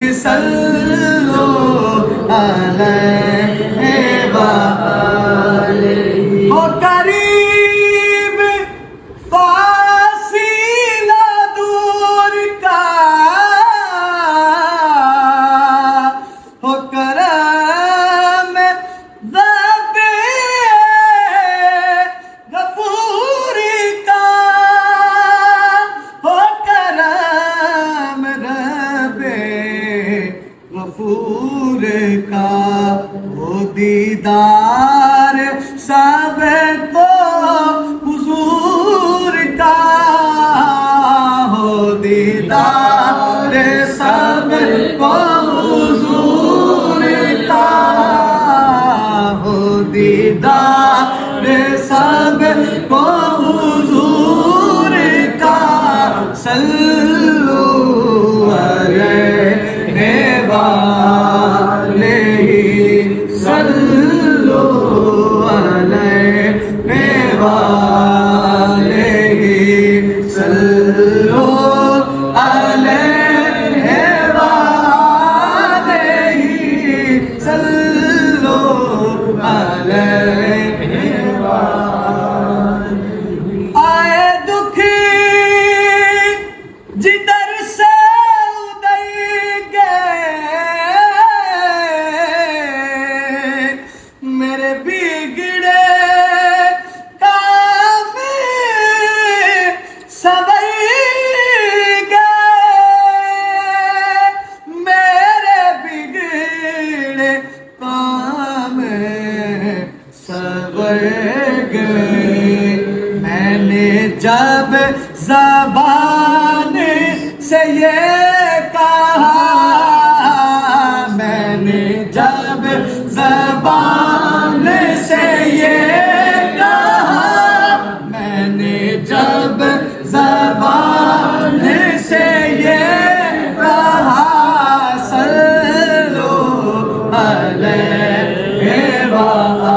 صلو علیہ وآلہ ہو قریب فاصلہ دور کا ہو کرم رب غفور کا ہو کرم رب غفور کا وہ دیدار سب کو حضور کا ہو دیدار سب کو حضور کا ہو دیدار سب کو حضور کا صلو علیہ وآلہ صلو علیہ وآلہ صلو علیہ وآلہ صلو علیہ وآلہ آئے دکھ جدھر سے ادھر گئے میرے بگڑے کام سنور گئے میرے بگڑے کام سنور گئے میں نے جب زبان سے یہ کہا میں نے جب زبان سے یہ کہا میں نے جب زبان سے یہ کہا صلو علیہ وآلہ